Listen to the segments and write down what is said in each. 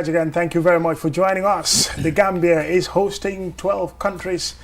Again, thank you very much for joining us. The Gambia is hosting 12 countries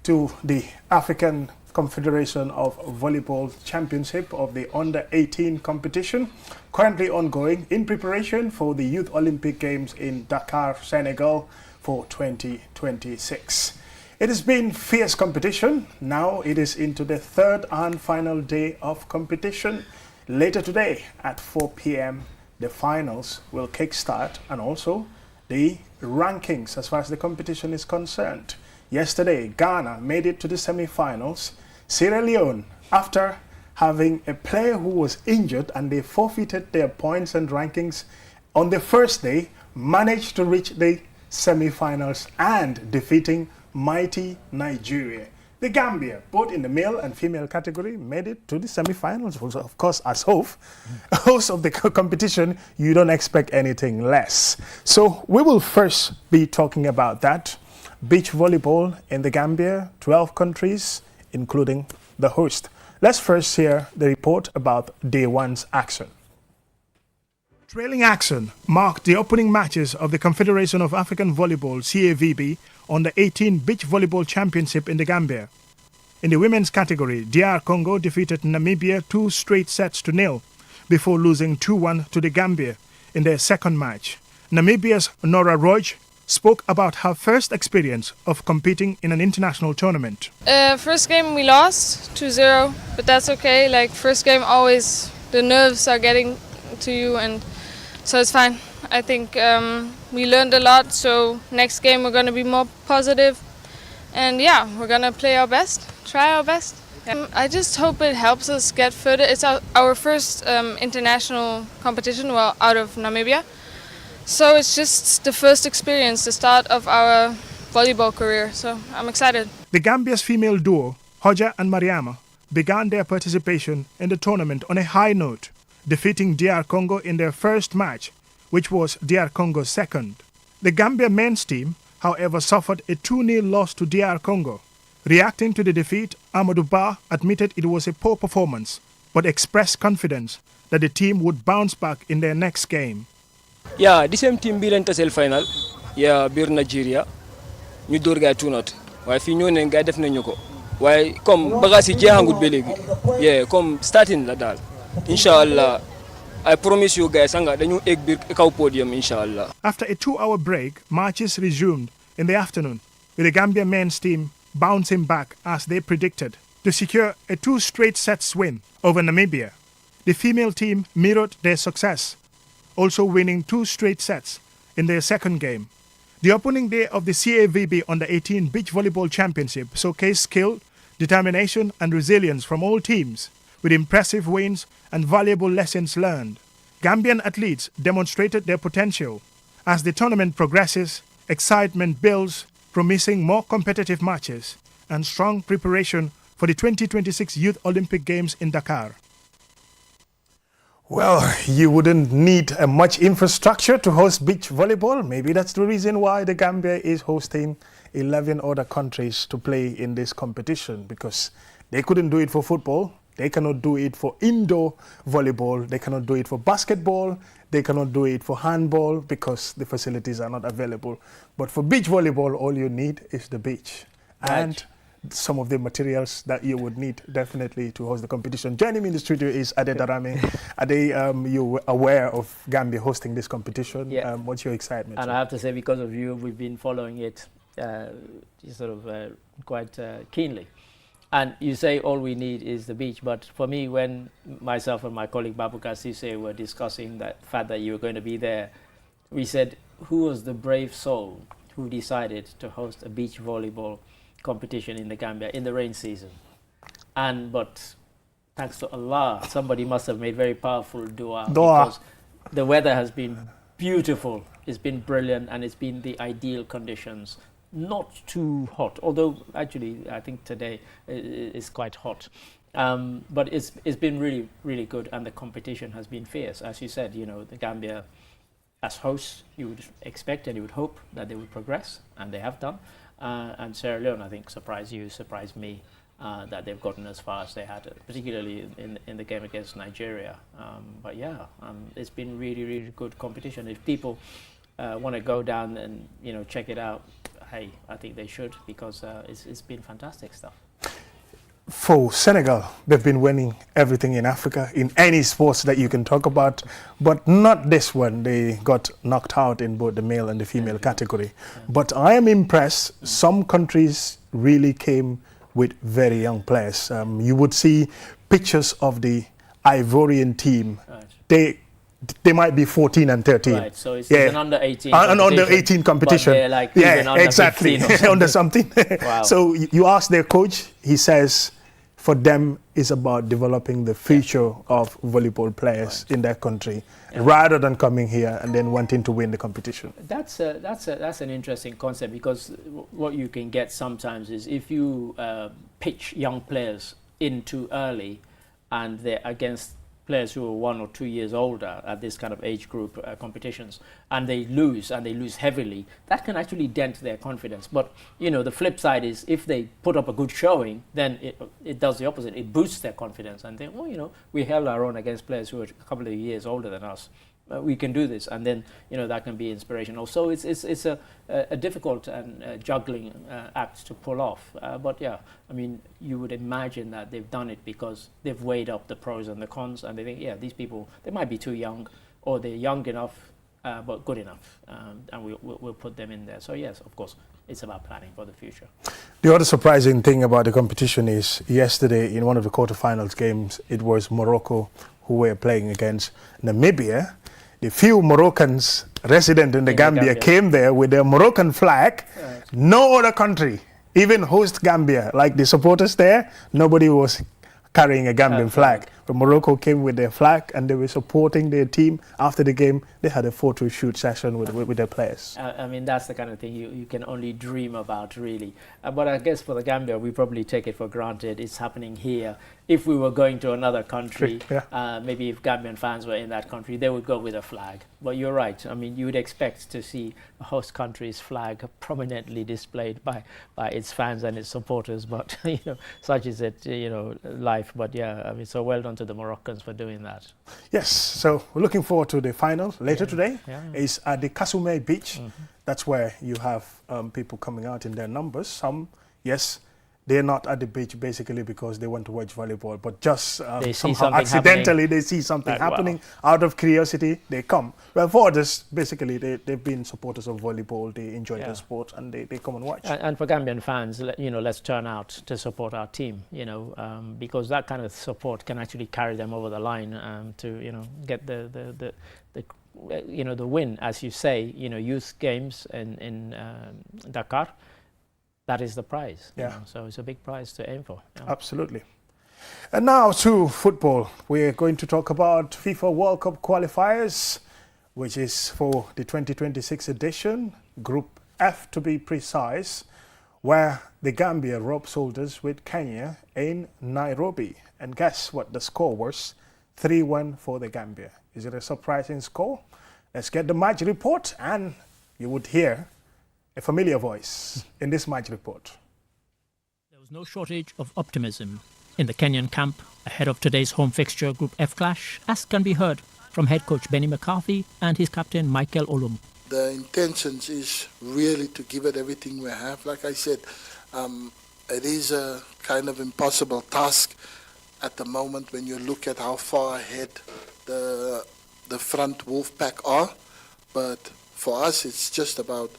to the African Confederation of Volleyball Championship of the Under-18 competition, currently ongoing in preparation for the Youth Olympic Games in Dakar, Senegal for 2026. It has been fierce competition. Now it is into the third and final day of competition. Later today at 4 p.m. the finals will kickstart, and also the rankings as far as the competition is concerned. Yesterday, Ghana made it to the semi-finals. Sierra Leone, after having a player who was injured and they forfeited their points and rankings on the first day, managed to reach the semi-finals and defeating mighty Nigeria. The Gambia, both in the male and female category, made it to the semi-finals. Of course, as host of the competition, you don't expect anything less. So we will first be talking about that. Beach volleyball in the Gambia, 12 countries, including the host. Let's first hear the report about day one's action. Trailing action marked the opening matches of the Confederation of African Volleyball, CAVB, on the 18 Beach Volleyball Championship in the Gambia. In the women's category, DR Congo defeated Namibia 2 straight sets to 0 before losing 2-1 to the Gambia in their second match. Namibia's Nora Roig spoke about her first experience of competing in an international tournament. First game we lost 2-0, but that's okay. Like first game always the nerves are getting to you, and so it's fine. I think we learned a lot, so next game we're going to be more positive, and yeah, we're going to play our best, try our best. I just hope it helps us get further. It's our first international competition, well, out of Namibia, so it's just the first experience, the start of our volleyball career, so I'm excited. The Gambia's female duo, Hoja and Mariama, began their participation in the tournament on a high note, defeating DR Congo in their first match, which was DR Congo's second. The Gambia men's team, however, suffered a 2-0 loss to DR Congo. Reacting to the defeat, Amadou Ba admitted it was a poor performance, but expressed confidence that the team would bounce back in their next game. Yeah, the same team bilang tasel final. Yeah, bir Nigeria. Ñu door gaay 2-0. Waaye fi ñoo ne gaay def nañu ko. Waaye comme bagage yi jeexangut ba léegi. Yeah, comme starting la daal. Inshallah, I promise you guys, dañu egg bir kaw podium inshallah. After a 2-hour break, matches resumed in the afternoon, with the Gambia men's team bouncing back as they predicted to secure a 2 straight sets win over Namibia. The female team mirrored their success, also winning 2 straight sets in their second game. The opening day of the CAVB Under-18 Beach Volleyball Championship showcased skill, determination and resilience from all teams, with impressive wins and valuable lessons learned. Gambian athletes demonstrated their potential. As the tournament progresses, excitement builds, promising more competitive matches and strong preparation for the 2026 Youth Olympic Games in Dakar. Well, you wouldn't need much infrastructure to host beach volleyball. Maybe that's the reason why the Gambia is hosting 11 other countries to play in this competition, because they couldn't do it for football. They cannot do it for indoor volleyball. They cannot do it for basketball. They cannot do it for handball because the facilities are not available. But for beach volleyball, all you need is the beach. Right. And some of the materials that you would need definitely to host the competition. Joining me in the studio is Ade Darame. Ade, you aware of Gambia hosting this competition? Yeah. What's your excitement? And I have to say, because of you, we've been following it quite keenly. And you say all we need is the beach, but for me, when myself and my colleague Babukar Sise were discussing that fact that you were going to be there, we said, who was the brave soul who decided to host a beach volleyball competition in the Gambia in the rain season? But thanks to Allah, somebody must have made very powerful dua. Because the weather has been beautiful, it's been brilliant, and it's been the ideal conditions. Not too hot, although actually I think today is quite hot. But it's been really, really good, and the competition has been fierce. As you said, the Gambia as hosts, you would expect and you would hope that they would progress, and they have done. And Sierra Leone, I think, surprised me that they've gotten as far as they had, particularly in the game against Nigeria. But yeah, it's been really, really good competition. If people want to go down and check it out, hey, I think they should, because it's been fantastic stuff. For Senegal, they've been winning everything in Africa, in any sports that you can talk about, but not this one. They got knocked out in both the male and the female category. Yeah. But I am impressed. Some countries really came with very young players. You would see pictures of the Ivorian team. Right. They might be 14 and 13. Right, so it's an under 18 an under 18 competition. But they're like under exactly. 15 or under something. Wow. So you ask their coach, he says for them it's about developing the future of volleyball players in their country, rather than coming here and then wanting to win the competition. That's an interesting concept, because what you can get sometimes is if you pitch young players in too early and they're against players who are 1 or 2 years older at this kind of age group competitions, and they lose heavily, that can actually dent their confidence. But the flip side is, if they put up a good showing, then it does the opposite. It boosts their confidence and think, we held our own against players who are a couple of years older than us. We can do this, and then that can be inspirational. So it's a difficult and juggling act to pull off. But yeah, I mean, you would imagine that they've done it because they've weighed up the pros and the cons, and they think, yeah, these people, they might be too young, or they're young enough but good enough, and we'll put them in there. So yes, of course, it's about planning for the future. The other surprising thing about the competition is yesterday in one of the quarterfinals games, it was Morocco who were playing against Namibia. The few Moroccans resident in the Gambia came there with their Moroccan flag. Right. No other country, even host Gambia, like the supporters there, nobody was carrying a Gambian flag. But Morocco came with their flag, and they were supporting their team. After the game, they had a photo shoot session with their players. I mean, that's the kind of thing you can only dream about, really. But I guess for the Gambia, we probably take it for granted it's happening here. If we were going to another country, maybe if Gambian fans were in that country, they would go with a flag. But you're right. I mean, you would expect to see a host country's flag prominently displayed by its fans and its supporters. But such is it, life. But yeah, I mean, so well done to the Moroccans for doing that. Yes. So we're looking forward to the final later today. It's at the Kasumé beach. That's where you have people coming out in their numbers. Some, yes, they're not at the beach basically because they want to watch volleyball, but just somehow accidentally they see something happening. Out of curiosity, they come. Well, for others, basically, they've been supporters of volleyball. They enjoy the sport, and they come and watch. And for Gambian fans, let's turn out to support our team, because that kind of support can actually carry them over the line to, get the win, as you say, youth games in Dakar. That is the prize. So it's a big prize to aim for. Absolutely. And now to football. We're going to talk about FIFA World Cup qualifiers, which is for the 2026 edition, Group F to be precise, where the Gambia rubbed shoulders with Kenya in Nairobi. And guess what the score was? 3-1 for the Gambia. Is it a surprising score? Let's get the match report, and you would hear a familiar voice in this match report. There was no shortage of optimism in the Kenyan camp ahead of today's home fixture Group F clash, as can be heard from head coach Benny McCarthy and his captain Michael Olum. The intentions is really to give it everything we have. Like I said, it is a kind of impossible task at the moment when you look at how far ahead the front Wolfpack are. But for us, it's just about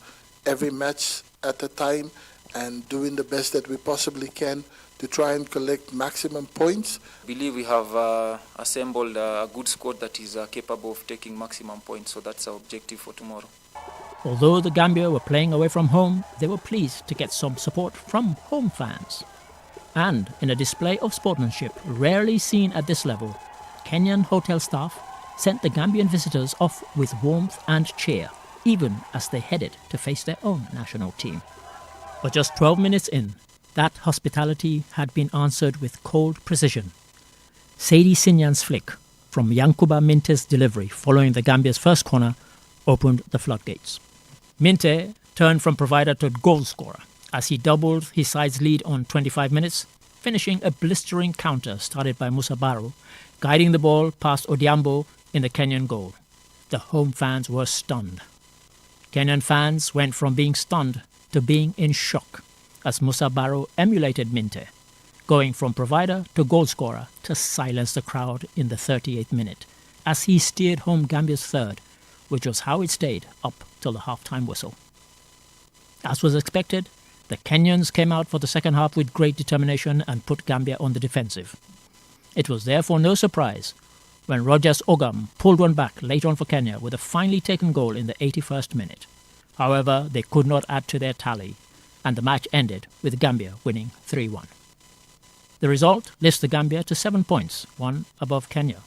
every match at a time and doing the best that we possibly can to try and collect maximum points. I believe we have assembled a good squad that is capable of taking maximum points, so that's our objective for tomorrow. Although the Gambia were playing away from home, they were pleased to get some support from home fans. And in a display of sportsmanship rarely seen at this level, Kenyan hotel staff sent the Gambian visitors off with warmth and cheer, even as they headed to face their own national team. But just 12 minutes in, that hospitality had been answered with cold precision. Sadie Sinyan's flick from Yankuba Minte's delivery following the Gambia's first corner opened the floodgates. Minte turned from provider to goal scorer as he doubled his side's lead on 25 minutes, finishing a blistering counter started by Musa Barrow, guiding the ball past Odiambo in the Kenyan goal. The home fans were stunned. Kenyan fans went from being stunned to being in shock as Musa Barrow emulated Minte, going from provider to goal scorer to silence the crowd in the 38th minute as he steered home Gambia's third, which was how it stayed up till the half-time whistle. As was expected, the Kenyans came out for the second half with great determination and put Gambia on the defensive. It was therefore no surprise when Rogers Ogam pulled one back late on for Kenya with a finely taken goal in the 81st minute. However, they could not add to their tally, and the match ended with Gambia winning 3-1. The result lifts the Gambia to 7 points, one above Kenya,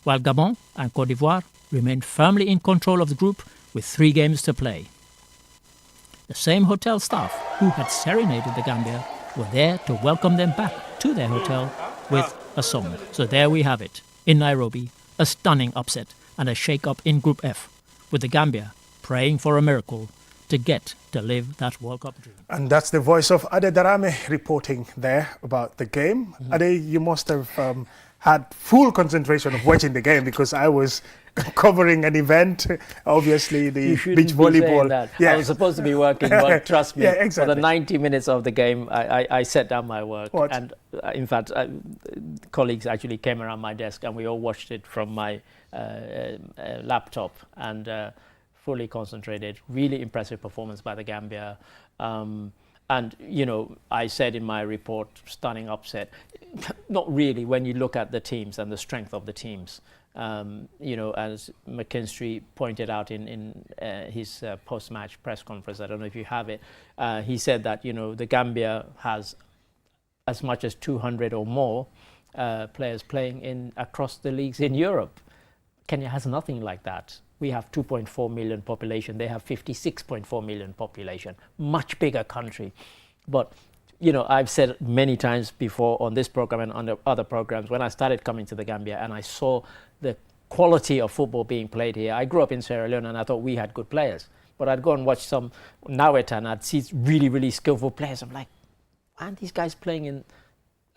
while Gabon and Côte d'Ivoire remained firmly in control of the group with 3 games to play. The same hotel staff who had serenaded the Gambia were there to welcome them back to their hotel with a song. So there we have it, in Nairobi, a stunning upset and a shake-up in Group F, with the Gambia praying for a miracle to get to live that World Cup dream. And that's the voice of Ade Darame reporting there about the game. Ade, you must have had full concentration of watching the game because I was covering an event, obviously the beach volleyball. Yeah. I was supposed to be working, but trust me, exactly. For the 90 minutes of the game, I set down my work. What? And in fact, colleagues actually came around my desk and we all watched it from my laptop and fully concentrated. Really impressive performance by the Gambia. And, you know, I said in my report, stunning upset. Not really when you look at the teams and the strength of the teams. You know, as McKinstry pointed out in his post-match press conference, I don't know if you have it, he said that, you know, the Gambia has as much as 200 or more players playing across the leagues in Europe. Kenya has nothing like that. We have 2.4 million population. They have 56.4 million population. Much bigger country. But, you know, I've said many times before on this program and on the other programs, when I started coming to the Gambia and I saw the quality of football being played here. I grew up in Sierra Leone and I thought we had good players. But I'd go and watch some Naweta and I'd see really, really skillful players. I'm like, why aren't these guys playing in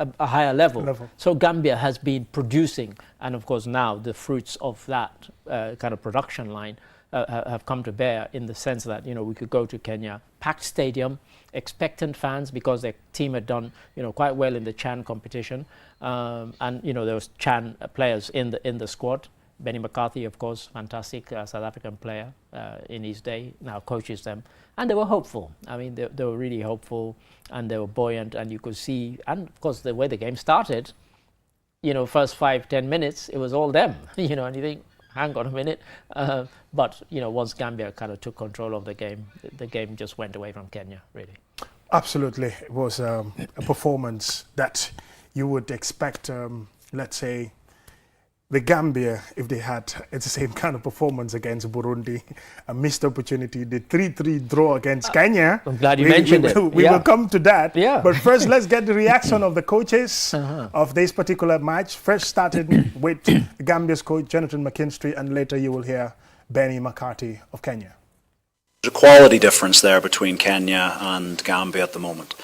a higher level? So Gambia has been producing, and of course now the fruits of that kind of production line have come to bear in the sense that, you know, we could go to Kenya, packed stadium, expectant fans because their team had done, you know, quite well in the Chan competition, and you know there was Chan players in the squad. Benny McCarthy, of course, fantastic South African player in his day, now coaches them, and they were hopeful. I mean, they were really hopeful and they were buoyant, and you could see, and of course the way the game started, you know, first 5-10 minutes it was all them, you know, and you think, hang on a minute, but you know, once Gambia kind of took control of the game just went away from Kenya, really. Absolutely, it was a performance that you would expect, let's say, the Gambia, if they had the same kind of performance against Burundi, a missed opportunity, the 3-3 draw against Kenya. I'm glad you mentioned it. We will come to that. Yeah. But first, let's get the reaction of the coaches of this particular match. First, starting with Gambia's coach, Jonathan McKinstry, and later you will hear Benny McCarthy of Kenya. There's a quality difference there between Kenya and Gambia at the moment.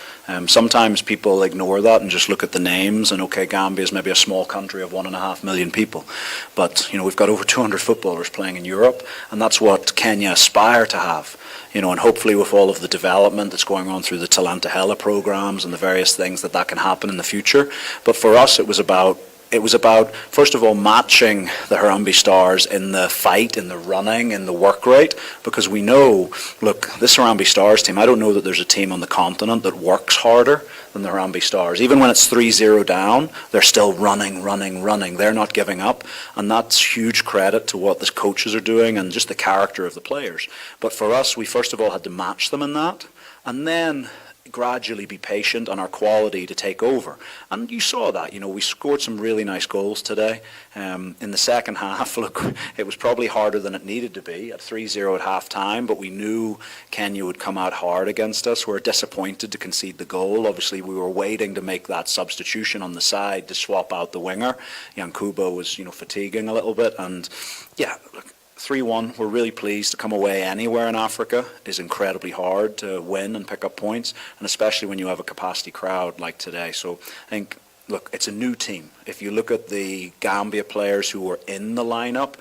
Sometimes people ignore that and just look at the names and, okay, Gambia is maybe a small country of 1.5 million people. But, we've got over 200 footballers playing in Europe, and that's what Kenya aspire to have. And hopefully with all of the development that's going on through the Talanta Hela programs and the various things that can happen in the future. But for us, it was about, first of all, matching the Harambee Stars in the fight, in the running, in the work rate, because we know, look, this Harambee Stars team, I don't know that there's a team on the continent that works harder than the Harambee Stars. Even when it's 3-0 down, they're still running. They're not giving up, and that's huge credit to what the coaches are doing and just the character of the players. But for us, we first of all had to match them in that, and then gradually be patient on our quality to take over. And you saw that, we scored some really nice goals today. In the second half, look, it was probably harder than it needed to be at 3-0 at half time, but we knew Kenya would come out hard against us. We were disappointed to concede the goal. Obviously, we were waiting to make that substitution on the side to swap out the winger. Yankuba was, fatiguing a little bit, and yeah, look, 3-1, we're really pleased. To come away anywhere in Africa is incredibly hard to win and pick up points, and especially when you have a capacity crowd like today. So I think, look, it's a new team. If you look at the Gambia players who were in the lineup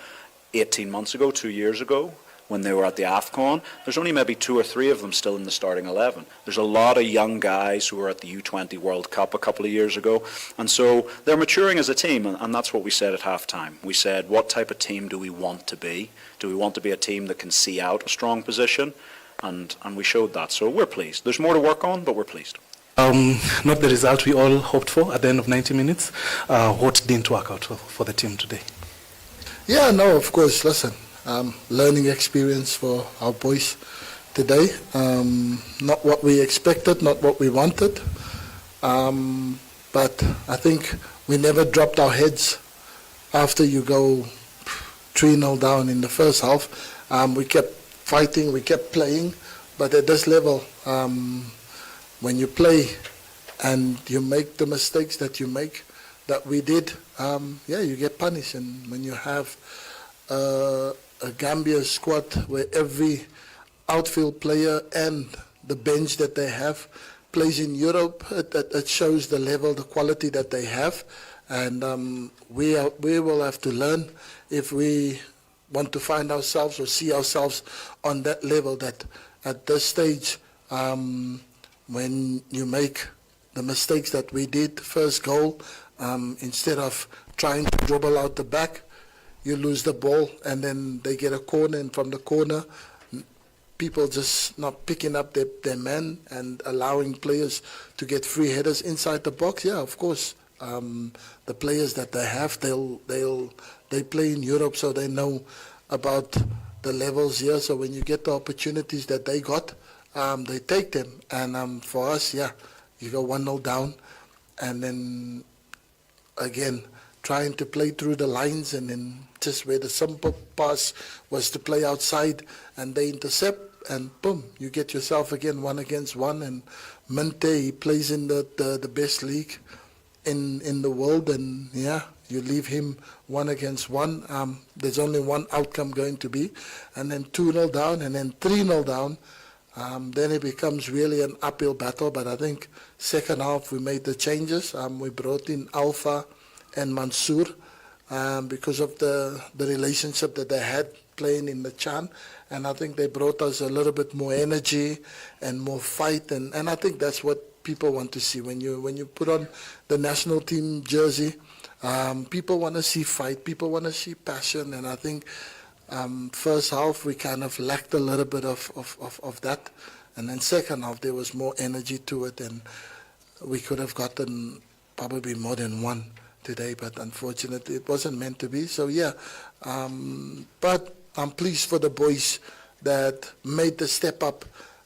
18 months ago, 2 years ago, when they were at the AFCON, there's only maybe 2 or 3 of them still in the starting 11. There's a lot of young guys who were at the U20 World Cup a couple of years ago, and so they're maturing as a team, and that's what we said at halftime. We said, what type of team do we want to be? Do we want to be a team that can see out a strong position? And we showed that, so we're pleased. There's more to work on, but we're pleased. Not the result we all hoped for at the end of 90 minutes. What didn't work out for the team today? Yeah, no, of course, listen. Learning experience for our boys today. Not what we expected, not what we wanted. But I think we never dropped our heads after you go 3-0 down in the first half. We kept fighting, we kept playing, but at this level, when you play and you make the mistakes that you make, that we did, you get punished. And when you have a Gambia squad where every outfield player and the bench that they have plays in Europe, it shows the level, the quality that they have. And we will have to learn if we want to find ourselves or see ourselves on that level, that at this stage, when you make the mistakes that we did, first goal, instead of trying to dribble out the back, you lose the ball, and then they get a corner, and from the corner, people just not picking up their men and allowing players to get free headers inside the box. Yeah, of course, the players that they have, they play in Europe, so they know about the levels here. So when you get the opportunities that they got, they take them. And for us, you go 1-0 down, and then again trying to play through the lines, and then just where the simple pass was to play outside and they intercept, and boom, you get yourself again 1 against 1. And Minte, he plays in the best league in the world, and you leave him 1 against 1. There's only one outcome going to be, and then 2-0 down, and then 3-0 down. Then it becomes really an uphill battle. But I think second half we made the changes. We brought in Alpha and Mansour because of the relationship that they had playing in the Chan, and I think they brought us a little bit more energy and more fight, and I think that's what people want to see when you put on the national team jersey. People want to see fight, people want to see passion, and I think first half we kind of lacked a little bit of that, and then second half there was more energy to it, and we could have gotten probably more than one today, but unfortunately it wasn't meant to be. So but I'm pleased for the boys that made the step up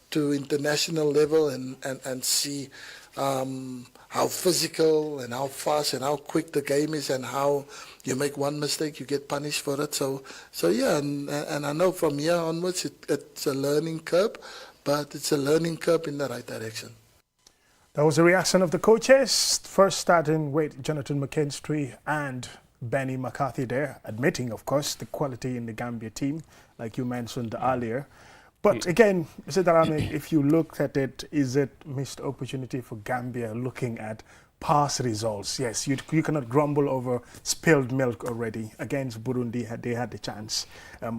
to international level, and see how physical and how fast and how quick the game is, and how you make one mistake, you get punished for it. So and I know from here onwards it's a learning curve, but it's a learning curve in the right direction. That was the reaction of the coaches, first starting with Jonathan McKinstry and Benny McCarthy there, admitting, of course, the quality in the Gambia team, like you mentioned earlier. But again, Mr. Darame, if you look at it, is it missed opportunity for Gambia looking at past results? Yes, you cannot grumble over spilled milk already. Against Burundi, they had the chance.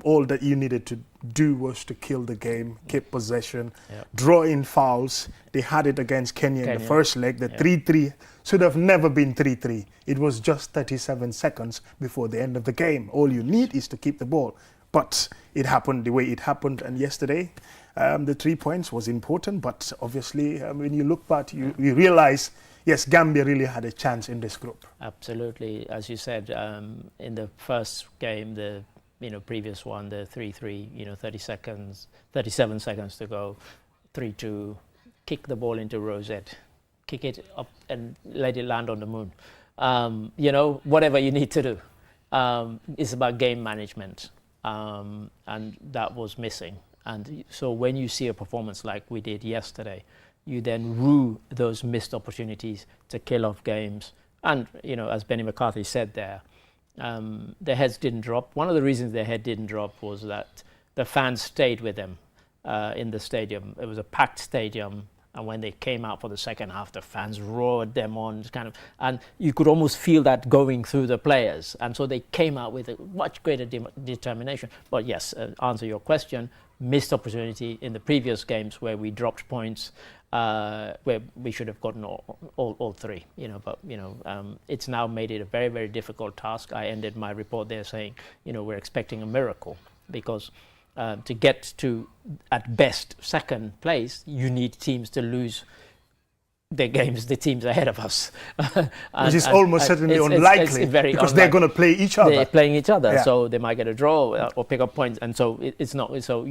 All that you needed to do was to kill the game, keep possession, draw in fouls. They had it against Kenya in the first leg. The 3-3 should have never been 3-3. It was just 37 seconds before the end of the game. All you need is to keep the ball. But it happened the way it happened, and yesterday the 3 points was important, but obviously when you look back, you realize, yes, Gambia really had a chance in this group. Absolutely. As you said, in the first game, the previous one, the 3-3, 37 seconds to go, 3-2, kick the ball into Rosette, kick it up and let it land on the moon. Whatever you need to do. It's about game management. And that was missing. And so when you see a performance like we did yesterday, you then rue those missed opportunities to kill off games. And, as Benny McCarthy said there, their heads didn't drop. One of the reasons their head didn't drop was that the fans stayed with them in the stadium. It was a packed stadium. And when they came out for the second half, the fans roared them on, and you could almost feel that going through the players. And so they came out with a much greater determination. But yes, answer your question, missed opportunity in the previous games where we dropped points, where we should have gotten all three. But it's now made it a very, very difficult task. I ended my report there saying, we're expecting a miracle because. To get to, at best, second place, you need teams to lose their games, the teams ahead of us. Which is almost certainly unlikely because they're going to play each other. They're playing each other, so they might get a draw or pick up points. And so it's not, so,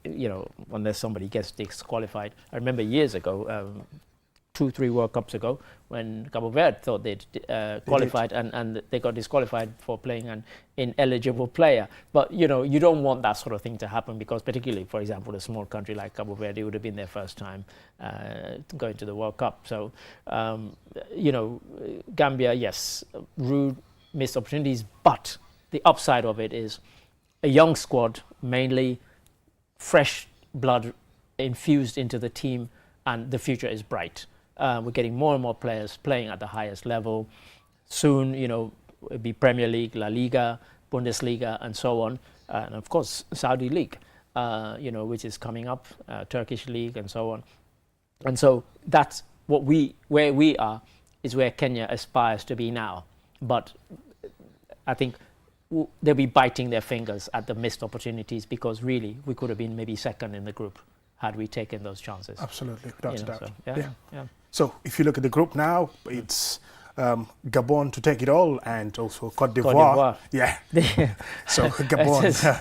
unless somebody gets disqualified. I remember years ago, 2-3 World Cups ago, when Cabo Verde thought they'd qualified and they got disqualified for playing an ineligible player. But, you don't want that sort of thing to happen because particularly, for example, a small country like Cabo Verde would have been their first time going to the World Cup. So, Gambia, yes, rude missed opportunities, but the upside of it is a young squad, mainly fresh blood infused into the team, and the future is bright. We're getting more and more players playing at the highest level. Soon, it'll be Premier League, La Liga, Bundesliga, and so on. And of course, Saudi League, which is coming up, Turkish League, and so on. And so that's where we are, is where Kenya aspires to be now. But I think they'll be biting their fingers at the missed opportunities because really we could have been maybe second in the group had we taken those chances. Absolutely, without a doubt. So, So if you look at the group now, it's Gabon to take it all and also Côte d'Ivoire. Yeah. So Gabon,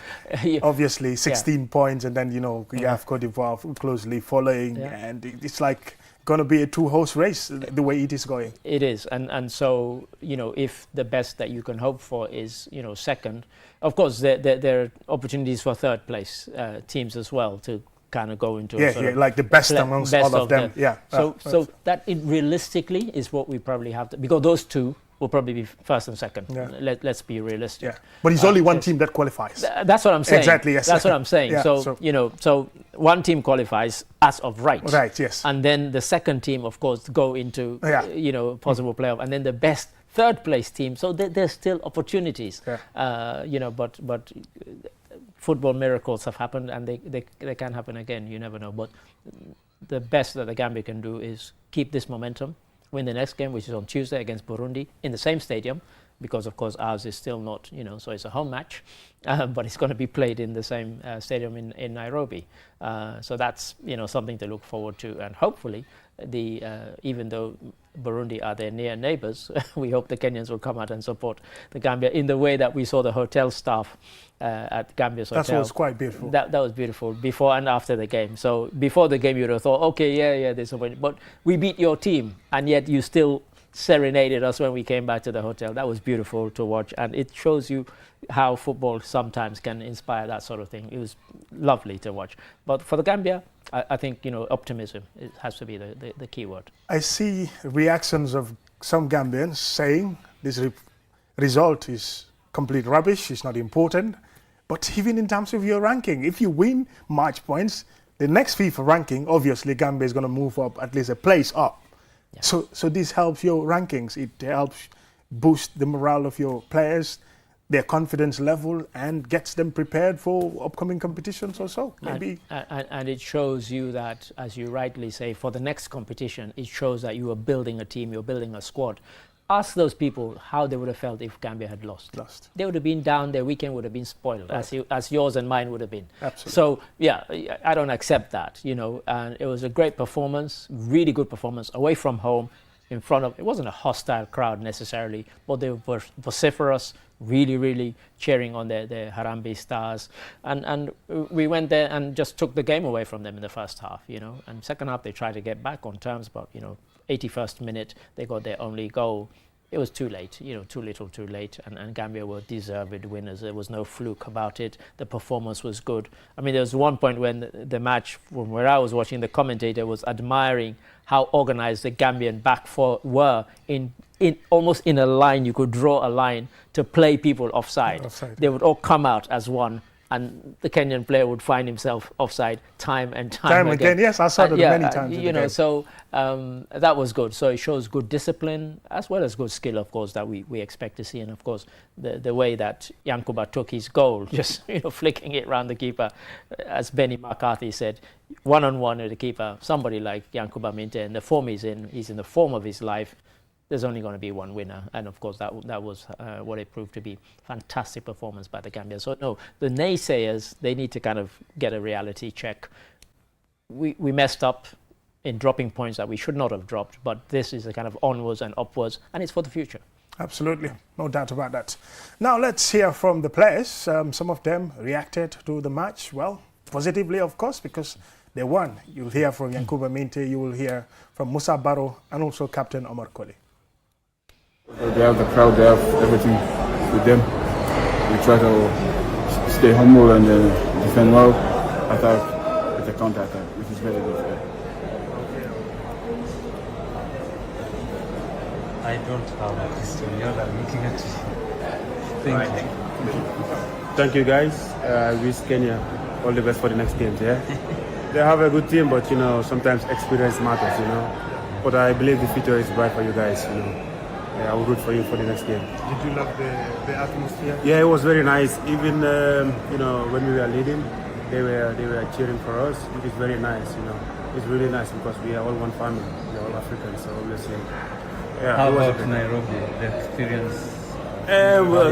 obviously 16 points, and then, you have Côte d'Ivoire closely following, and it's like going to be a two-horse race the way it is going. It is, and so, if the best that you can hope for is, second, of course there are opportunities for third place teams as well to kind of go into like the best amongst all of them. So that realistically is what we probably have to, because those two will probably be first and second. Let's be realistic. But it's only one team that qualifies. That's what I'm saying. Exactly. Yes. That's what I'm saying. So one team qualifies as of right. Right. Yes. And then the second team, of course, go into possible playoff, and then the best third place team. So there's still opportunities. But football miracles have happened, and they can happen again. You never know. But the best that the Gambia can do is keep this momentum, win the next game, which is on Tuesday against Burundi in the same stadium, because of course ours is still not, so it's a home match, but it's going to be played in the same stadium in Nairobi. So that's something to look forward to, and hopefully even though Burundi are their near neighbors, we hope the Kenyans will come out and support the Gambia in the way that we saw the hotel staff at Gambia's hotel. That was quite beautiful. That was beautiful before and after the game. So before the game, you would have thought, okay, there's a point, but we beat your team, and yet you still serenaded us when we came back to the hotel. That was beautiful to watch, and it shows you how football sometimes can inspire that sort of thing. It was lovely to watch. But for the Gambia, I think optimism has to be the key word. I see reactions of some Gambians saying this result is complete rubbish, it's not important. But even in terms of your ranking, if you win match points, the next FIFA ranking, obviously Gambia is going to move up at least a place up. Yeah. So this helps your rankings. It helps boost the morale of your players, their confidence level, and gets them prepared for upcoming competitions or so. Maybe. And it shows you that, as you rightly say, for the next competition, it shows that you are building a team, you're building a squad. Ask those people how they would have felt if Gambia had lost. They would have been down, their weekend would have been spoiled, as yours and mine would have been. Absolutely. So, yeah, I don't accept that, you know. And it was a great performance, really good performance, away from home, in front of, it wasn't a hostile crowd necessarily, but they were vociferous, really cheering on the Harambee Stars. And we went there and just took the game away from them in the first half, you know. And second half, they tried to get back on terms, but, you know, 81st minute, they got their only goal. It was too late, you know, too little, too late, and Gambia were deserved winners. There was no fluke about it. The performance was good. I mean, there was one point when the match, from where I was watching, the commentator was admiring how organized the Gambian back four were in almost in a line. You could draw a line to play people offside. They would all come out as one, and the Kenyan player would find himself offside time and time again. Yes, I saw that many times. You know, so that was good. So it shows good discipline as well as good skill, of course, that we expect to see. And of course, the way that Yankuba took his goal, just flicking it around the keeper, as Benny McCarthy said, one-on-one with the keeper. Somebody like Yankuba Minte, and the form he's in the form of his life. There's only going to be one winner, and of course that was what it proved to be. Fantastic performance by the Gambia. So no, the naysayers, they need to kind of get a reality check. We messed up in dropping points that we should not have dropped, but this is a kind of onwards and upwards, and it's for the future. Absolutely, no doubt about that. Now let's hear from the players. Some of them reacted to the match, well, positively of course, because they won. You'll hear from Yankuba Minte, you will hear from Musa Barrow, and also Captain Omar Colley. They have the crowd, they have everything with them. We try to stay humble and defend well, attack with a counter-attack, which is very good. I don't have a question. I'm looking at you. Thank you guys. I wish Kenya all the best for the next games. Yeah, they have a good team, but sometimes experience matters. But I believe the future is bright for you guys. I will root for you for the next game. Did you love the atmosphere? Yeah, it was very nice. Even when we were leading, they were cheering for us, which is very nice. It's really nice because we are all one family. We are all Africans, so obviously. Yeah. How about Nairobi? The experience? Well,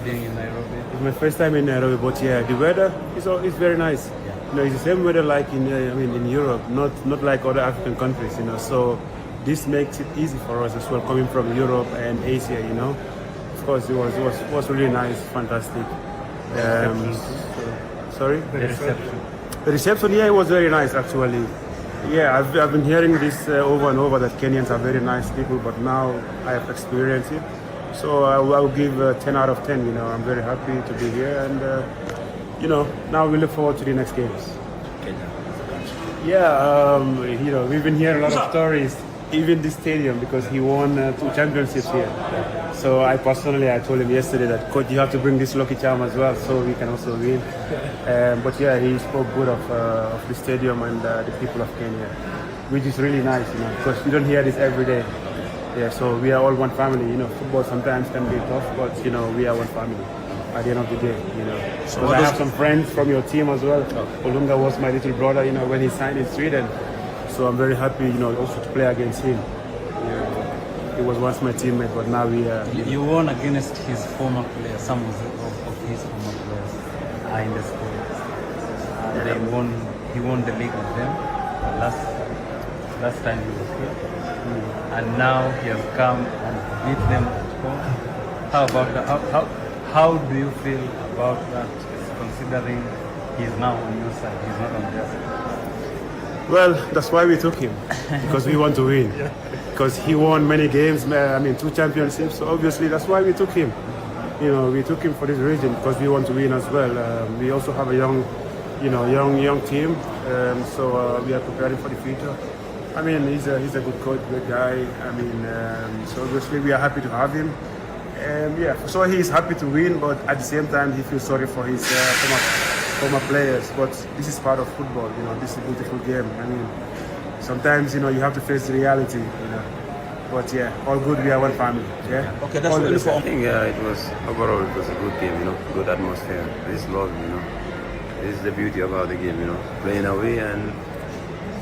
being in Nairobi. It's my first time in Nairobi, but yeah, the weather is very nice. Yeah. It's the same weather like in Europe, not like other African countries. So. This makes it easy for us as well, coming from Europe and Asia, Of course, it was really nice, fantastic. Sorry? The reception. The reception, yeah, it was very nice, actually. Yeah, I've been hearing this over and over, that Kenyans are very nice people, but now I have experienced it. So I will give 10 out of 10, I'm very happy to be here, and, now we look forward to the next games. Yeah, we've been hearing a lot of stories. Even this stadium, because he won 2 championships here. So I told him yesterday that, Coach, you have to bring this lucky charm as well, so we can also win. But yeah, he spoke good of the stadium and the people of Kenya, which is really nice, because you don't hear this every day. Yeah, so we are all one family. Football sometimes can be tough, but we are one family at the end of the day. So I have some friends from your team as well. Olunga was my little brother, when he signed in Sweden. So I'm very happy, also to play against him. He was once my teammate, but now we are. You won against his former players. Some of his former players are in the squad. He won the league with them last time he was here, and now he has come and beat them at home. How about that? How do you feel about that? Considering he's now on your side, he's not on their side. Well, that's why we took him, because we want to win. Because he won many games, 2 championships, so obviously that's why we took him. We took him for this reason, because we want to win as well. We also have a young team, so we are preparing for the future. He's a good coach, good guy. So obviously we are happy to have him. Yeah, so he's happy to win, but at the same time he feels sorry for his former players. But this is part of football, you know. This is a beautiful game. I mean, sometimes you know you have to face the reality, you know. But yeah, all good. We are one family. Yeah. Okay, that's what I think it was overall it was a good game, you know, good atmosphere. This love, you know. This is the beauty about the game, you know, playing away and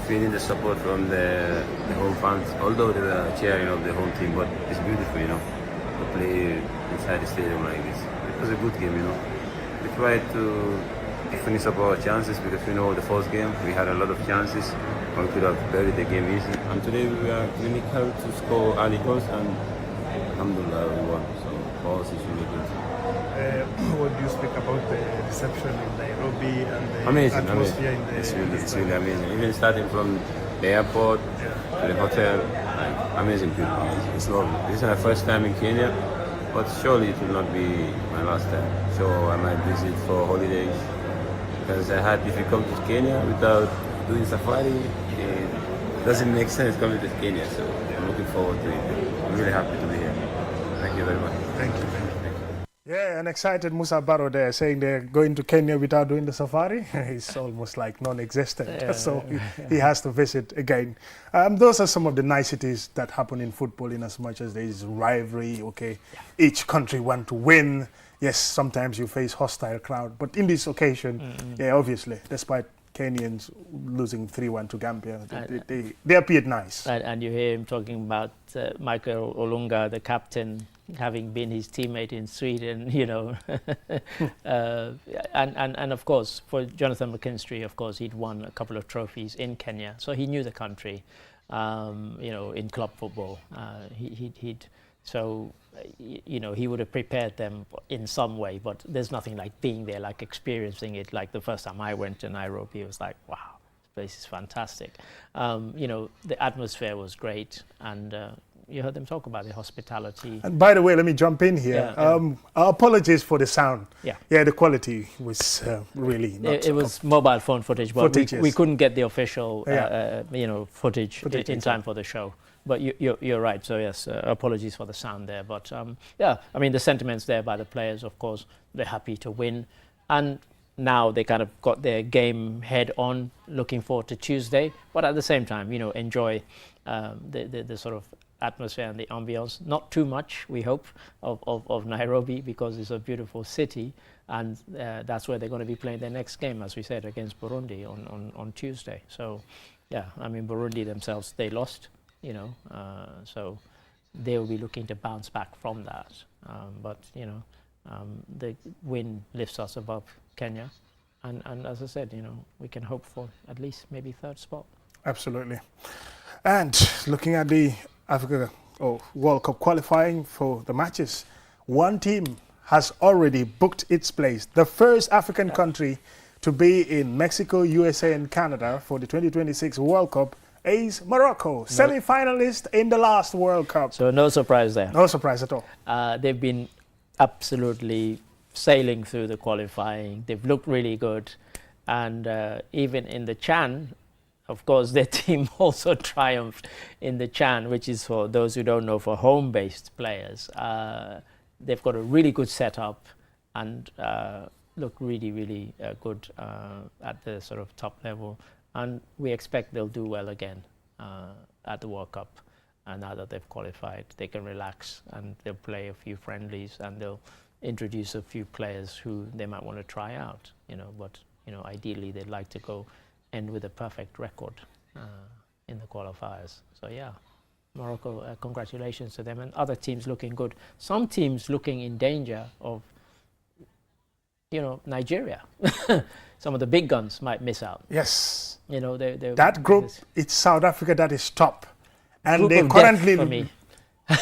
feeling the support from the home fans. Although they were cheering of the home team, but it's beautiful, you know, to play inside the stadium like this. It was a good game, you know. We tried to finish up our chances because we know the first game we had a lot of chances. We could have buried the game easy. And today we were clinical to score early goals, and alhamdulillah we won. So for us it's really good. What do you speak about the reception in Nairobi and the Amazing, atmosphere amazing. in the... It's really amazing. Even starting from the airport to the hotel, like amazing people. It's lovely. This is my first time in Kenya, but surely it will not be my last time. So I might visit for holidays because I had, if you come to Kenya without doing safari, it doesn't make sense coming to Kenya. So I'm looking forward to it. I'm really happy to be here. Thank you very much. Thank you. Yeah, an excited Musa Barrow there saying they're going to Kenya without doing the safari. It's almost like non-existent, so he has to visit again. Those are some of the niceties that happen in football, in as much as there is rivalry, okay, each country want to win. Yes, sometimes you face hostile crowd, but in this occasion, yeah, obviously, despite Kenyans losing 3-1 to Gambia, they appeared nice. And you hear him talking about Michael Olunga, the captain, having been his teammate in Sweden, you know. And of course, for Jonathan McKinstry, of course, he'd won a couple of trophies in Kenya, so he knew the country, you know, in club football. So, you know, he would have prepared them in some way, but there's nothing like being there, like experiencing it. Like the first time I went to Nairobi, it was like, wow, this place is fantastic. You know, the atmosphere was great, and you heard them talk about the hospitality. And by the way, let me jump in here. Our apologies for the sound. Yeah, the quality was really not... It was mobile phone footage, but we couldn't get the official, you know, footage in time for the show. But you're right. So yes, apologies for the sound there. But yeah, I mean the sentiments there by the players. Of course, they're happy to win, and now they kind of got their game head on, looking forward to Tuesday. But at the same time, you know, enjoy the sort of atmosphere and the ambience. Not too much, we hope, of Nairobi, because it's a beautiful city, and that's where they're going to be playing their next game, as we said, against Burundi on Tuesday. So yeah, I mean Burundi themselves, they lost. You know, so they will be looking to bounce back from that. But you know, the win lifts us above Kenya, and as I said, you know, we can hope for at least maybe third spot. Absolutely. And looking at the Africa World Cup qualifying for the matches, one team has already booked its place. The first African country to be in Mexico, USA, and Canada for the 2026 World Cup is Morocco, semi-finalist in the last World Cup. So no surprise there. No surprise at all. They've been absolutely sailing through the qualifying. They've looked really good. And even in the Chan, of course, their team also triumphed in the Chan, which is, for those who don't know, for home-based players. They've got a really good setup and look really, really good at the sort of top level. And we expect they'll do well again at the World Cup. And now that they've qualified, they can relax and they'll play a few friendlies and they'll introduce a few players who they might want to try out. You know, but you know, ideally they'd like to end with a perfect record in the qualifiers. So yeah, Morocco, congratulations to them, and other teams looking good. Some teams looking in danger of, you know, Nigeria. Some of the big guns might miss out. Yes. You know, that group, it's South Africa that is top. And they currently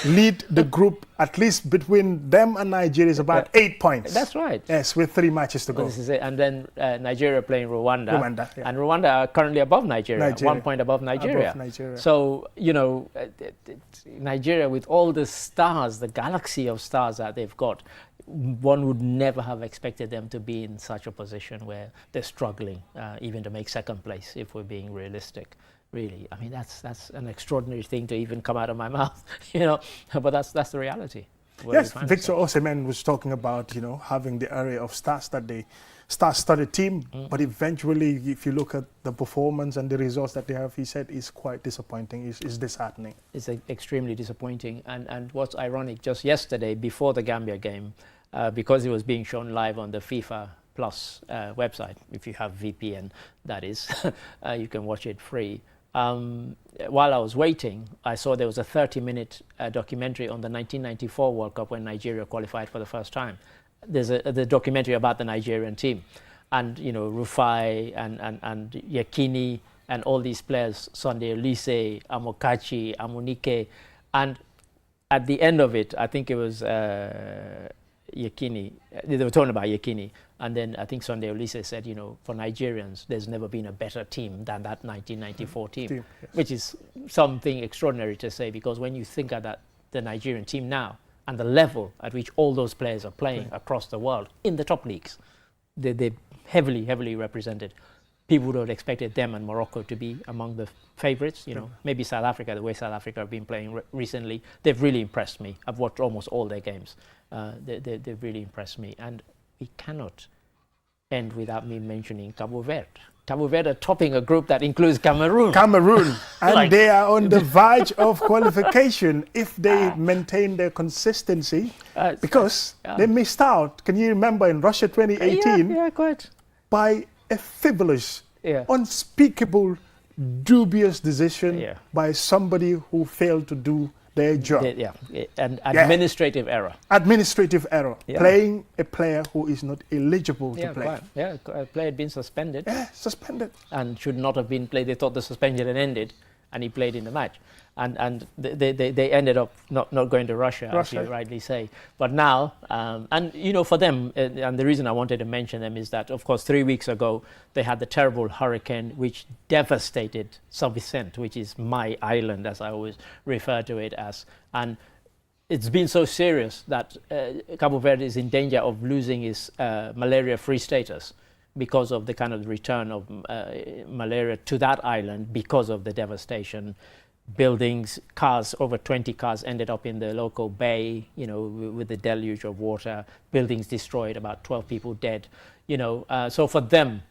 lead the group, at least between them and Nigeria, is about 8 points. That's right. Yes, with 3 matches to go. This is it. And then Nigeria playing Rwanda. Yeah. And Rwanda are currently above Nigeria. 1 point above Nigeria. So, you know, Nigeria, with all the stars, the galaxy of stars that they've got, one would never have expected them to be in such a position where they're struggling even to make second place, if we're being realistic. Really, I mean, that's an extraordinary thing to even come out of my mouth, you know, but that's the reality. Yes, Victor Osimhen was talking about, having the array of stars that they star-studded team, but eventually, if you look at the performance and the results that they have, he said it's quite disappointing, it's disheartening. It's extremely disappointing, and what's ironic, just yesterday, before the Gambia game, because it was being shown live on the FIFA Plus website, if you have VPN, that is, you can watch it free. While I was waiting, I saw there was a 30-minute documentary on the 1994 World Cup when Nigeria qualified for the first time. There's the documentary about the Nigerian team, and Rufai and Yekini and all these players, Sunday Olise, Amokachi, Amunike, and at the end of it, I think it was Yekini. They were talking about Yekini, and then I think Sunday Olise said, for Nigerians, there's never been a better team than that 1994 team, yes. Which is something extraordinary to say, because when you think of the Nigerian team now, and the level at which all those players are playing across the world in the top leagues, they're heavily represented. People would have expected them and Morocco to be among the favourites. Maybe South Africa, the way South Africa have been playing recently, they've really impressed me. I've watched almost all their games. They've really impressed me, and we cannot end without me mentioning Cabo Verde. Cabo Verde topping a group that includes Cameroon. And they are on the verge of qualification if they maintain their consistency, because they missed out. Can you remember in Russia 2018? Yeah, quite. By a frivolous, unspeakable, dubious decision by somebody who failed to do their job. And administrative error. Administrative error. Playing a player who is not eligible to play. A player had been suspended. Yeah, suspended. And should not have been played. They thought the suspension had ended, and he played in the match. And they ended up not going to Russia, as you rightly say. But now, for them, and the reason I wanted to mention them is that, of course, 3 weeks ago, they had the terrible hurricane which devastated São Vicente, which is my island, as I always refer to it as. And it's been so serious that Cabo Verde is in danger of losing its malaria-free status because of the kind of return of malaria to that island because of the devastation. Buildings, cars, over 20 cars ended up in the local bay, with the deluge of water. Buildings destroyed, about 12 people dead, So for them,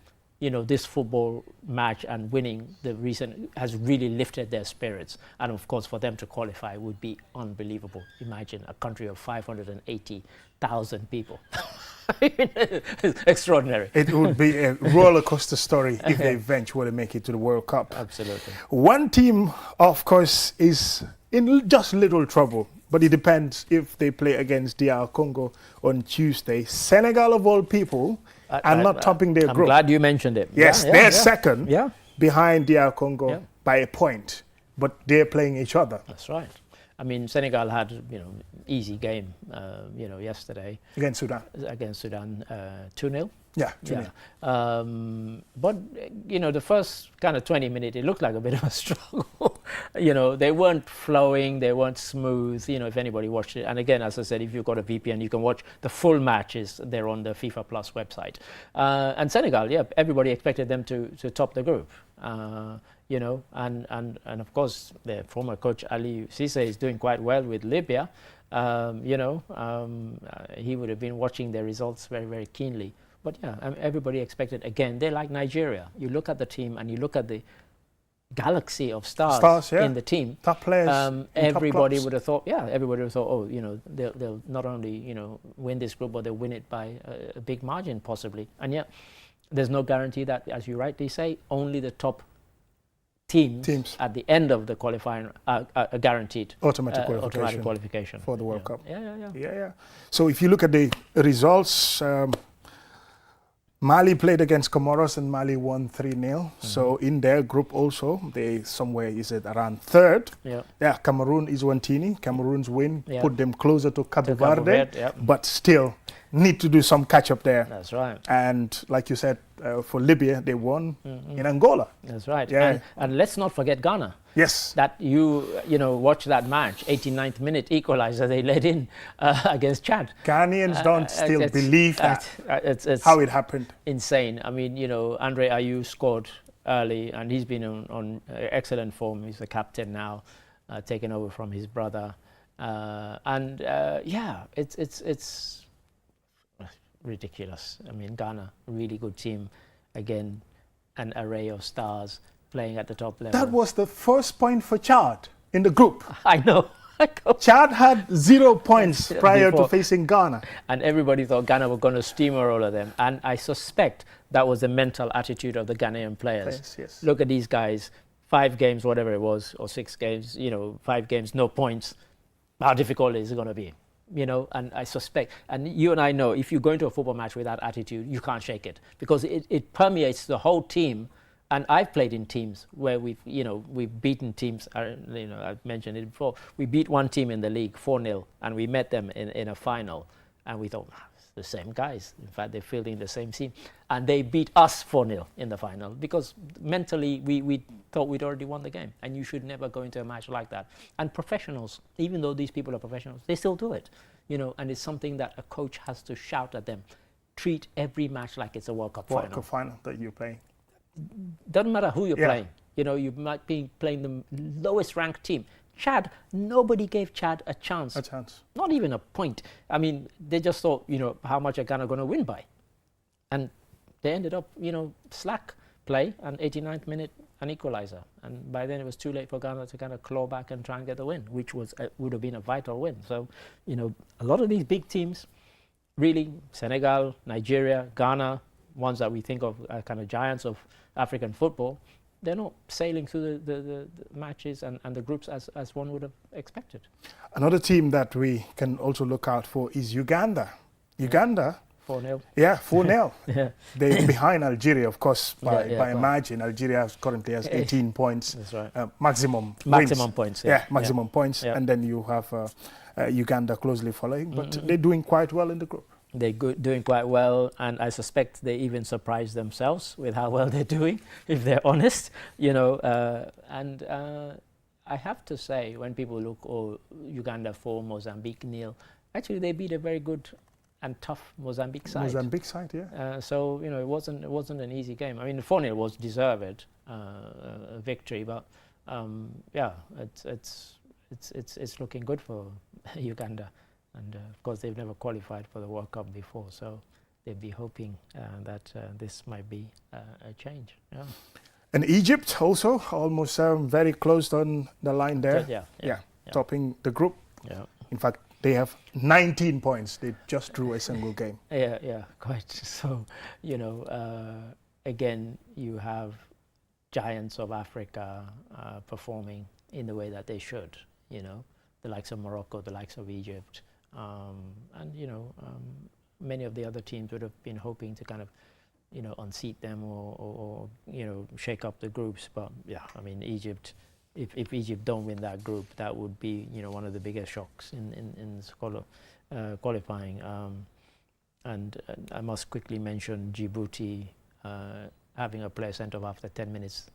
this football match and winning the recent has really lifted their spirits. And of course, for them to qualify would be unbelievable. Imagine a country of 580,000 people. It's extraordinary. It would be a roller coaster story if they eventually make it to the World Cup. Absolutely. One team, of course, is in just little trouble, but it depends if they play against DR Congo on Tuesday. Senegal, of all people, are not topping their group. I'm glad you mentioned it. Yes, they're second behind DR Congo by a point, but they're playing each other. That's right. I mean, Senegal had, easy game, yesterday. Against Sudan. 2-0. Yeah, 2-0. But, the first kind of 20 minutes, it looked like a bit of a struggle. They weren't flowing, they weren't smooth, if anybody watched it. And again, as I said, if you've got a VPN, you can watch the full matches. They're on the FIFA Plus website. And Senegal, everybody expected them to top the group. And of course, their former coach Ali Cisse is doing quite well with Libya. He would have been watching their results very, very keenly. But everybody expected, again, they're like Nigeria. You look at the team and you look at the galaxy of stars in the team. Top players. Everybody would have thought, they'll not only, win this group, but they'll win it by a big margin, possibly. And yet, there's no guarantee that, as you rightly say, only the top teams at the end of the qualifying are guaranteed automatic qualification for the World Cup. Yeah. So if you look at the results, Mali played against Comoros and Mali won 3-0. So in their group also, they somewhere is it around third. Yeah, Cameroon is one teeny. Cameroon's win put them closer to Cabo Verde, but still need to do some catch up there. That's right. And like you said, for Libya, they won in Angola. That's right. Yeah. And let's not forget Ghana. Yes. That watch that match, 89th minute equalizer they led in against Chad. Ghanaians don't still believe that, it's how it happened. Insane. I mean, Andre Ayew scored early and he's been on excellent form. He's the captain now, taken over from his brother. It's ridiculous. I mean, Ghana, really good team. Again, an array of stars playing at the top level. That was the first point for Chad in the group. I know. Chad had 0 points prior to facing Ghana. And everybody thought Ghana were going to steamroll all of them. And I suspect that was the mental attitude of the Ghanaian players. Yes. Look at these guys, 5 games, whatever it was, or 6 games, 5 games, no points. How difficult is it going to be? And I suspect, and you and I know, if you go into a football match with that attitude, you can't shake it, because it permeates the whole team. And I've played in teams where we've beaten teams. I've mentioned it before. We beat one team in the league 4-0, and we met them in a final, and we thought, it's the same guys. In fact, they're fielding the same team, and they beat us 4-0 in the final, because mentally we thought we'd already won the game, and you should never go into a match like that. And professionals, even though these people are professionals, they still do it, and it's something that a coach has to shout at them. Treat every match like it's a World Cup final. World Cup final that you're playing. Doesn't matter who you're playing. You might be playing the lowest ranked team. Chad, nobody gave Chad a chance. Not even a point. I mean, they just thought, how much are Ghana going to win by? And they ended up, slack play, and 89th minute, an equalizer. And by then it was too late for Ghana to kind of claw back and try and get the win, which would have been a vital win. So, a lot of these big teams, really, Senegal, Nigeria, Ghana, ones that we think of kind of giants of African football, they're not sailing through the matches and the groups as one would have expected. Another team that we can also look out for is Uganda. Uganda, 4-0. Yeah, 4-0. Yeah. They're behind Algeria, of course, by a margin. Algeria currently has 18 points. That's right. Maximum points. Maximum points. Yeah. And then you have Uganda closely following. But they're doing quite well in the group. They're doing quite well, and I suspect they even surprise themselves with how well they're doing, if they're honest. And I have to say, when people look, Uganda 4, Mozambique 0, actually they beat a very good and tough Mozambique side. Mozambique side, yeah. So it wasn't an easy game. I mean, 4-0 was deserved victory, but it's looking good for Uganda. And of course, they've never qualified for the World Cup before, so they'd be hoping that this might be a change. Yeah. And Egypt also almost very close on the line there. Yeah. Topping the group. Yeah. In fact, they have 19 points. They just drew a single game. Yeah, quite. So, again, you have giants of Africa performing in the way that they should. The likes of Morocco, the likes of Egypt. Many of the other teams would have been hoping to kind of, unseat them or shake up the groups. But yeah, I mean, Egypt, if Egypt don't win that group, that would be, one of the biggest shocks in qualifying. And I must quickly mention Djibouti having a player sent off after 10 minutes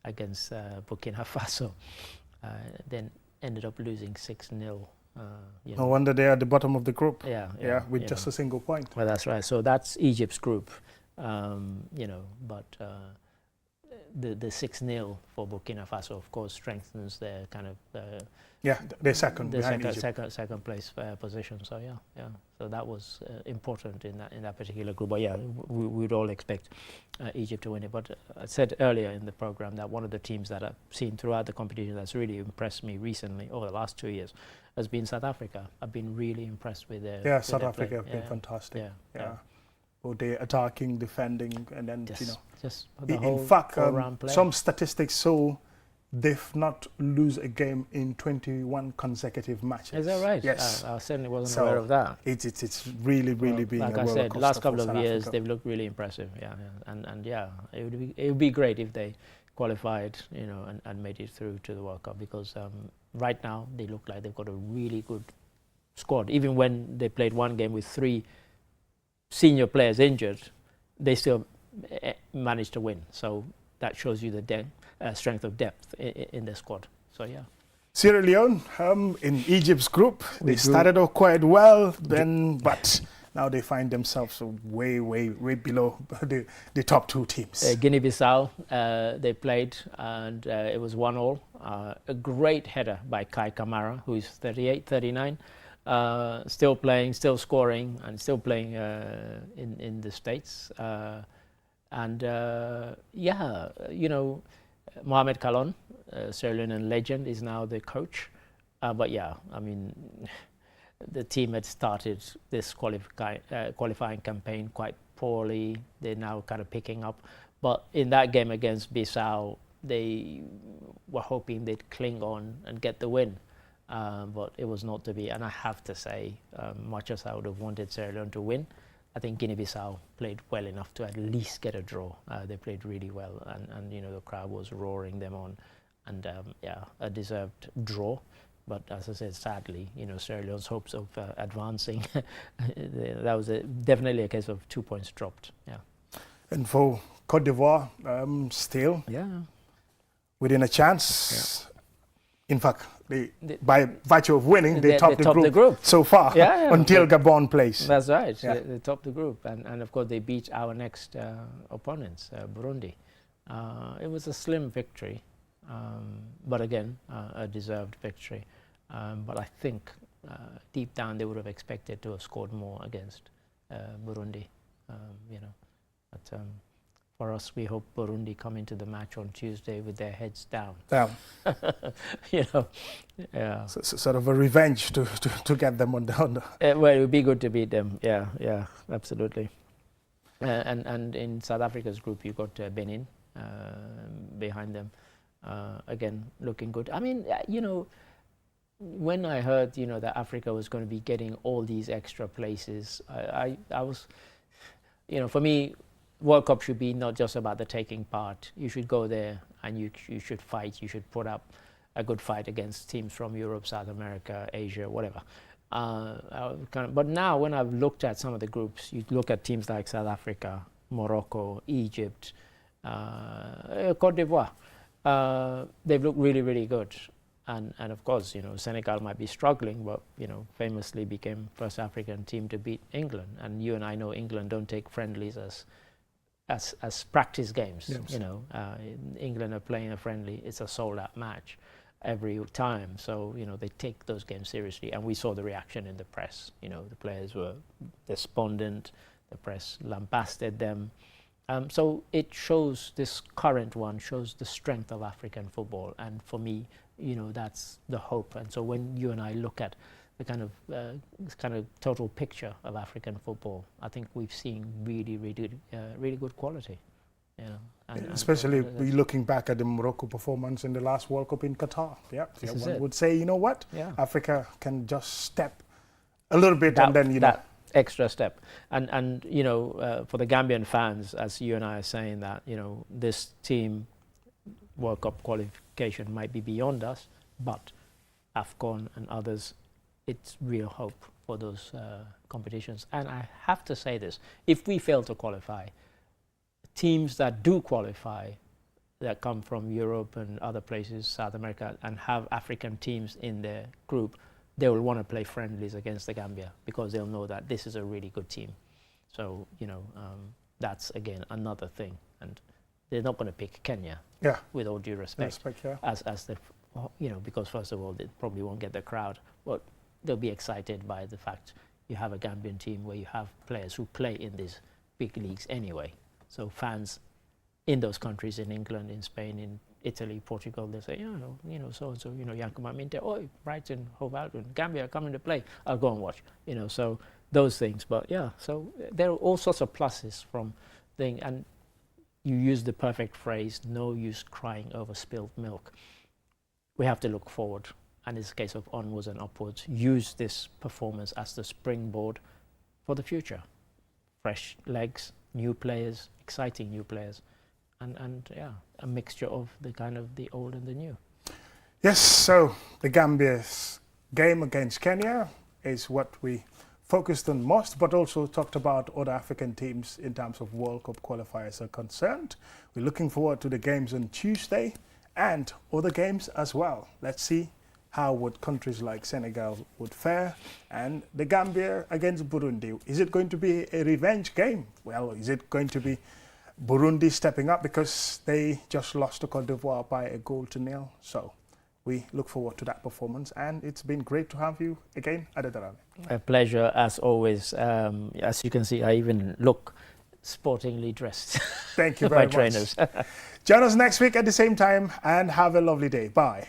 against Burkina Faso, then ended up losing 6-0. No wonder they are at the bottom of the group. Yeah, with just a single point. Well, that's right. So that's Egypt's group, but the 6-0 for Burkina Faso, of course, strengthens their kind of their second place position. So so that was important in that particular group. But we would all expect Egypt to win it. But I said earlier in the program that one of the teams that I've seen throughout the competition that's really impressed me recently over the last 2 years has been South Africa. I've been really impressed with their South Africa have been fantastic. Both they attacking, defending, and then just the in fact, some statistics show they've not lose a game in 21 consecutive matches. Is that right? Yes. I certainly wasn't aware of that. It's really been like a I said, rollercoaster last couple for of South years Africa. they've looked really impressive. And it would be great if they qualified, and made it through to the World Cup, because right now they look like they've got a really good squad. Even when they played one game with 3 senior players injured, they still managed to win. So that shows you the strength of depth in the squad. So Sierra Leone in Egypt's group, they started off quite well, but now they find themselves way below the top two teams. Guinea-Bissau, they played, and it was 1-1. A great header by Kai Kamara, who is 38, 39. Still playing, still scoring, and still playing in the States. Yeah, you know, Mohamed Kalon, Sierra Leonean legend, is now the coach. But yeah, I mean, the team had started this qualifying campaign quite poorly. They're now kind of picking up. But in that game against Bissau, they were hoping they'd cling on and get the win. But it was not to be. And I have to say, much as I would have wanted Sierra Leone to win, I think Guinea-Bissau played well enough to at least get a draw. They played really well, and you know, the crowd was roaring them on, and yeah, a deserved draw. But as I said, sadly, you know, Sierra Leone's hopes of advancing, that was definitely a case of 2 points dropped. Yeah. And for Côte d'Ivoire, still within a chance. Yeah. In fact, by virtue of winning, they topped the group so far, until Gabon plays. That's right. Yeah. They topped the group, and of course they beat our next opponents, Burundi. It was a slim victory, but again, a deserved victory. But I think deep down they would have expected to have scored more against Burundi. You know, but for us, we hope Burundi come into the match on Tuesday with their heads down. You know, yeah. So, sort of a revenge to get them on the. Well, it would be good to beat them. Yeah, absolutely. And in South Africa's group, you got Benin behind them. Again, looking good. I mean, you know, when I heard, you know, that Africa was going to be getting all these extra places, I was, you know, for me, World Cup should be not just about the taking part. You should go there and you should fight. You should put up a good fight against teams from Europe, South America, Asia, whatever. But now when I've looked at some of the groups, you look at teams like South Africa, Morocco, Egypt, Côte d'Ivoire, they've looked really good. And of course, you know, Senegal might be struggling, but, you know, famously became first African team to beat England. And you and I know England don't take friendlies as practice games. Yes. You know, England are playing a friendly, it's a sold-out match every time. So, you know, they take those games seriously. And we saw the reaction in the press. You know, the players were despondent, the press lambasted them. So it shows, this current one shows the strength of African football. And for me, you know, that's the hope. And so when you and I look at the kind of total picture of African football, I think we've seen really good quality. You know, and especially looking back at the Morocco performance in the last World Cup in Qatar. Yeah, one would say, you know what, Africa can just step a little bit, and then, you know, that extra step. And you know, for the Gambian fans, as you and I are saying, that, you know, this team World Cup qualification might be beyond us, but AFCON and others, it's real hope for those competitions. And I have to say this, if we fail to qualify, teams that do qualify, that come from Europe and other places, South America, and have African teams in their group, they will want to play friendlies against the Gambia, because they'll know that this is a really good team. So, you know, that's again another thing. And they're not going to pick Kenya, with all due respect, as the, you know, because first of all, they probably won't get the crowd, but they'll be excited by the fact you have a Gambian team where you have players who play in these big leagues anyway. So fans in those countries, in England, in Spain, in Italy, Portugal, they say, you know, so-and-so, you know, Yankuma Minte, Brighton, Hove Albion, Gambia coming to play, I'll go and watch, you know, so those things. But yeah, so there are all sorts of pluses from things, and you use the perfect phrase, no use crying over spilled milk. We have to look forward, and it's a case of onwards and upwards. Use this performance as the springboard for the future. Fresh legs, new players, exciting new players, and yeah, a mixture of the kind of the old and the new. Yes, so the Gambia's game against Kenya is what we focused on most, but also talked about other African teams in terms of World Cup qualifiers are concerned. We're looking forward to the games on Tuesday and other games as well. Let's see how would countries like Senegal would fare, and the Gambia against Burundi. Is it going to be a revenge game? Well, is it going to be Burundi stepping up because they just lost to Cote d'Ivoire by 1-0? So we look forward to that performance, and it's been great to have you again, Adedarame. A pleasure as always. As you can see, I even look sportingly dressed. Thank you very by trainers. Join us next week at the same time and have a lovely day. Bye.